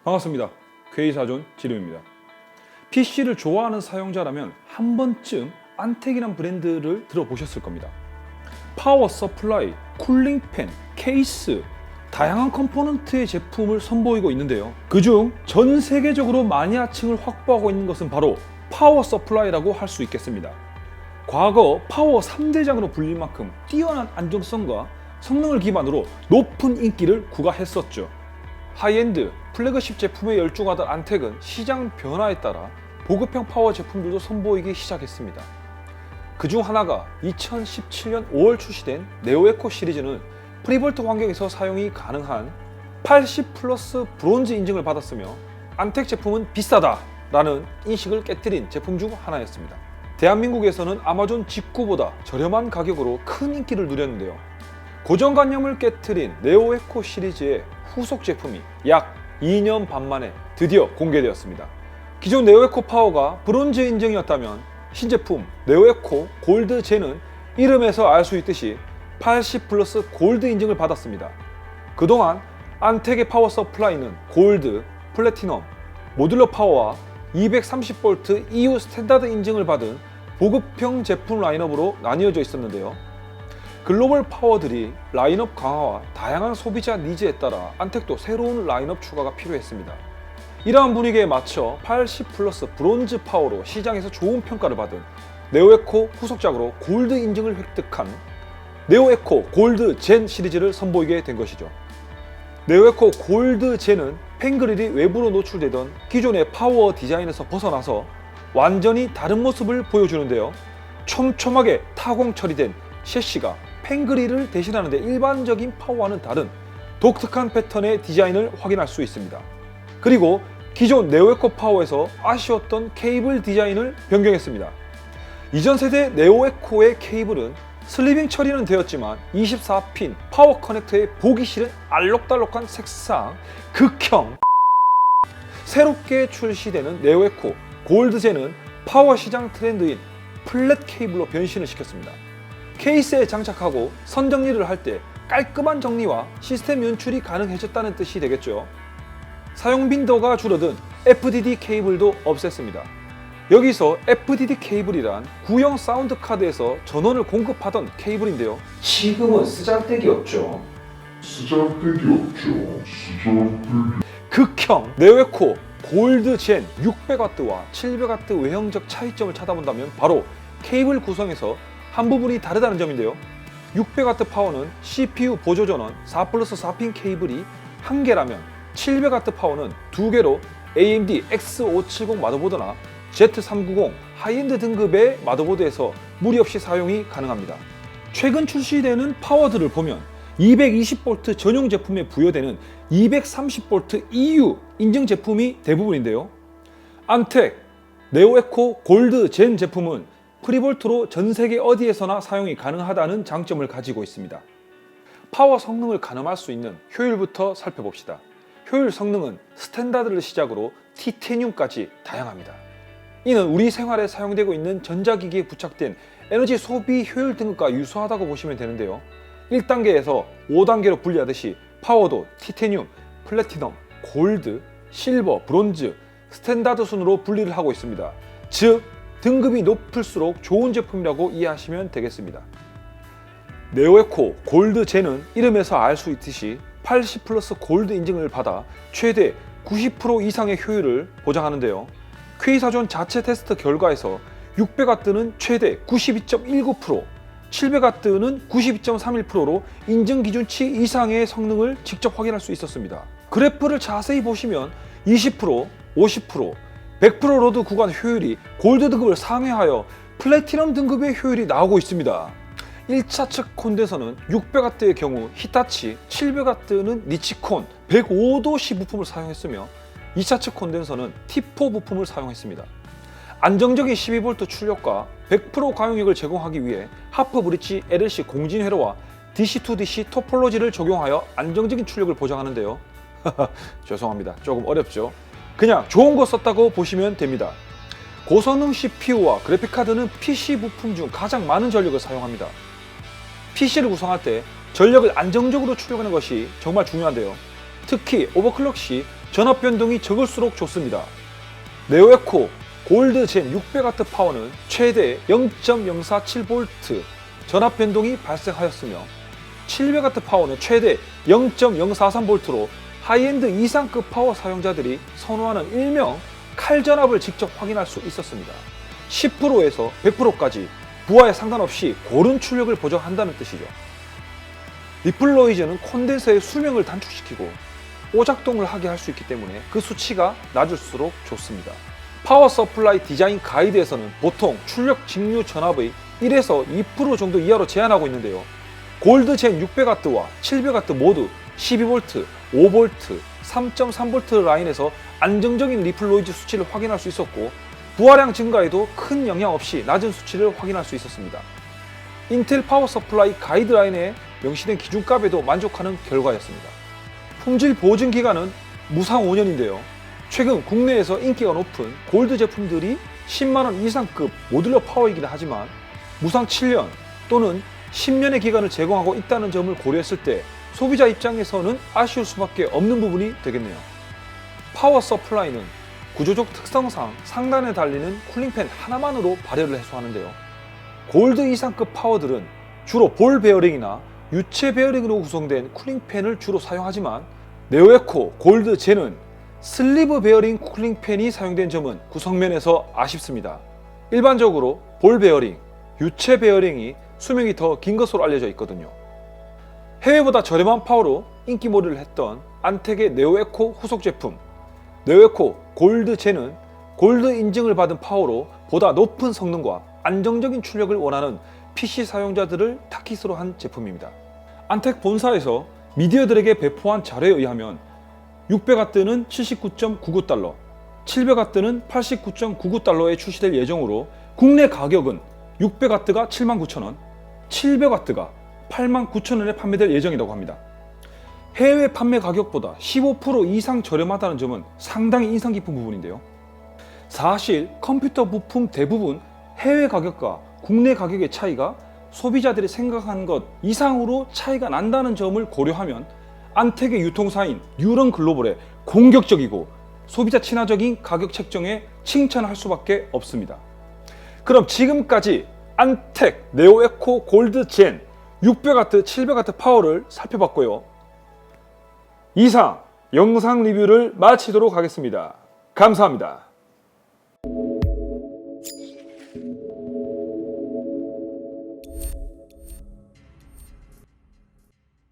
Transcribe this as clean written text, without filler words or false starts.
반갑습니다. 퀘이사존 지름입니다. PC를 좋아하는 사용자라면 한 번쯤 안텍이란 브랜드를 들어보셨을 겁니다. 파워 서플라이, 쿨링팬, 케이스, 다양한 컴포넌트의 제품을 선보이고 있는데요. 그중 전 세계적으로 마니아층을 확보하고 있는 것은 바로 파워 서플라이라고 할 수 있겠습니다. 과거 파워 3대장으로 불릴 만큼 뛰어난 안정성과 성능을 기반으로 높은 인기를 구가했었죠. 하이엔드, 플래그십 제품에 열중하던 안텍은 시장 변화에 따라 보급형 파워 제품들도 선보이기 시작했습니다. 그중 하나가 2017년 5월 출시된 네오에코 시리즈는 프리볼트 환경에서 사용이 가능한 80 플러스 브론즈 인증을 받았으며 안텍 제품은 비싸다 라는 인식을 깨뜨린 제품 중 하나였습니다. 대한민국에서는 아마존 직구보다 저렴한 가격으로 큰 인기를 누렸는데요. 고정관념을 깨뜨린 네오에코 시리즈의 후속 제품이 약 2년 반 만에 드디어 공개되었습니다. 기존 네오에코 파워가 브론즈 인증이었다면 신제품 네오에코 골드 젠은 이름에서 알 수 있듯이 80 플러스 골드 인증을 받았습니다. 그동안 안텍의 파워 서플라이는 골드, 플래티넘, 모듈러 파워와 230V EU 스탠다드 인증을 받은 보급형 제품 라인업으로 나뉘어져 있었는데요. 글로벌 파워들이 라인업 강화와 다양한 소비자 니즈에 따라 안텍도 새로운 라인업 추가가 필요했습니다. 이러한 분위기에 맞춰 80 플러스 브론즈 파워로 시장에서 좋은 평가를 받은 네오에코 후속작으로 골드 인증을 획득한 네오에코 골드 젠 시리즈를 선보이게 된 것이죠. 네오에코 골드 젠은 펜그릴이 외부로 노출되던 기존의 파워 디자인에서 벗어나서 완전히 다른 모습을 보여주는데요. 촘촘하게 타공 처리된 셰시가 펜그릴을 대신하는데 일반적인 파워와는 다른 독특한 패턴의 디자인을 확인할 수 있습니다. 그리고 기존 네오에코 파워에서 아쉬웠던 케이블 디자인을 변경했습니다. 이전 세대 네오에코의 케이블은 슬리빙 처리는 되었지만 24핀 파워 커넥터에 보기 싫은 알록달록한 색상, 극형. 새롭게 출시되는 네오에코 골드젠은 파워 시장 트렌드인 플랫 케이블로 변신을 시켰습니다. 케이스에 장착하고 선 정리를 할 때 깔끔한 정리와 시스템 연출이 가능해졌다는 뜻이 되겠죠. 사용 빈도가 줄어든 FDD 케이블도 없앴습니다. 여기서 FDD 케이블이란 구형 사운드 카드에서 전원을 공급하던 케이블인데요. 지금은 쓰잘데기 없죠. 극형 네오에코 골드 젠 600W와 700W 외형적 차이점을 찾아본다면 바로 케이블 구성에서 한 부분이 다르다는 점인데요. 600W 파워는 CPU 보조 전원 4+4핀 케이블이 1개라면 700W 파워는 2개로 AMD X570 마더보드나 Z390 하이엔드 등급의 마더보드에서 무리 없이 사용이 가능합니다. 최근 출시되는 파워들을 보면 220V 전용 제품에 부여되는 230V EU 인증 제품이 대부분인데요. 안텍 네오에코 골드 젠 제품은 프리볼트로 전 세계 어디에서나 사용이 가능하다는 장점을 가지고 있습니다. 파워 성능을 가늠할 수 있는 효율부터 살펴봅시다. 효율 성능은 스탠다드를 시작으로 티테늄까지 다양합니다. 이는 우리 생활에 사용되고 있는 전자기기에 부착된 에너지 소비 효율 등급과 유사하다고 보시면 되는데요. 1단계에서 5단계로 분리하듯이 파워도 티테늄, 플래티넘, 골드, 실버, 브론즈, 스탠다드 순으로 분리를 하고 있습니다. 즉 등급이 높을수록 좋은 제품이라고 이해하시면 되겠습니다. 네오에코 골드 젠은 이름에서 알 수 있듯이 80 플러스 골드 인증을 받아 최대 90% 이상의 효율을 보장하는데요. 퀘이사존 자체 테스트 결과에서 600W는 최대 92.19%, 700W는 92.31%로 인증 기준치 이상의 성능을 직접 확인할 수 있었습니다. 그래프를 자세히 보시면 20%, 50%, 100% 로드 구간 효율이 골드 등급을 상회하여 플래티넘 등급의 효율이 나오고 있습니다. 1차 측 콘덴서는 600W의 경우 히타치, 700W는 니치콘 105도씨 부품을 사용했으며 2차 측 콘덴서는 T4 부품을 사용했습니다. 안정적인 12V 출력과 100% 가용력을 제공하기 위해 하프 브릿지 LLC 공진 회로와 DC-to-DC 토폴로지를 적용하여 안정적인 출력을 보장하는데요. 죄송합니다. 조금 어렵죠? 그냥 좋은 거 썼다고 보시면 됩니다. 고성능 CPU와 그래픽카드는 PC 부품 중 가장 많은 전력을 사용합니다. PC를 구성할 때 전력을 안정적으로 출력하는 것이 정말 중요한데요. 특히 오버클럭 시 전압 변동이 적을수록 좋습니다. 네오에코 골드 젠 600W 파워는 최대 0.047V 전압 변동이 발생하였으며 700W 파워는 최대 0.043V로 하이엔드 이상급 파워 사용자들이 선호하는 일명 칼전압을 직접 확인할 수 있었습니다. 10%에서 100%까지 부하에 상관없이 고른 출력을 보장한다는 뜻이죠. 리플노이즈는 콘덴서의 수명을 단축시키고 오작동을 하게 할 수 있기 때문에 그 수치가 낮을수록 좋습니다. 파워 서플라이 디자인 가이드에서는 보통 출력 직류 전압의 1에서 2% 정도 이하로 제한하고 있는데요. 골드 젠 600W와 700W 모두 12V, 5V, 3.3V 라인에서 안정적인 리플노이즈 수치를 확인할 수 있었고 부하량 증가에도 큰 영향 없이 낮은 수치를 확인할 수 있었습니다. 인텔 파워 서플라이 가이드라인에 명시된 기준값에도 만족하는 결과였습니다. 품질 보증 기간은 무상 5년인데요. 최근 국내에서 인기가 높은 골드 제품들이 10만원 이상급 모듈러 파워이긴 하지만 무상 7년 또는 10년의 기간을 제공하고 있다는 점을 고려했을 때 소비자 입장에서는 아쉬울 수밖에 없는 부분이 되겠네요. 파워 서플라이는 구조적 특성상 상단에 달리는 쿨링팬 하나만으로 발열을 해소하는데요. 골드 이상급 파워들은 주로 볼 베어링이나 유체 베어링으로 구성된 쿨링팬을 주로 사용하지만 네오에코 골드 젠은 슬리브 베어링 쿨링팬이 사용된 점은 구성면에서 아쉽습니다. 일반적으로 볼 베어링, 유체 베어링이 수명이 더 긴 것으로 알려져 있거든요. 해외보다 저렴한 파워로 인기몰이를 했던 안텍의 네오에코 후속 제품 네오에코 골드 젠은 골드 인증을 받은 파워로 보다 높은 성능과 안정적인 출력을 원하는 PC 사용자들을 타깃으로 한 제품입니다. 안텍 본사에서 미디어들에게 배포한 자료에 의하면 600W는 79.99달러, 700W는 89.99달러에 출시될 예정으로 국내 가격은 600W가 79,000원, 700W가 89,000원에 판매될 예정이라고 합니다. 해외 판매 가격보다 15% 이상 저렴하다는 점은 상당히 인상 깊은 부분인데요. 사실 컴퓨터 부품 대부분 해외 가격과 국내 가격의 차이가 소비자들이 생각하는 것 이상으로 차이가 난다는 점을 고려하면 안텍의 유통사인 뉴런 글로벌의 공격적이고 소비자 친화적인 가격 책정에 칭찬할 수밖에 없습니다. 그럼 지금까지 안텍 네오에코 골드 젠 600W, 700W 파워를 살펴봤고요. 이상 영상 리뷰를 마치도록 하겠습니다. 감사합니다.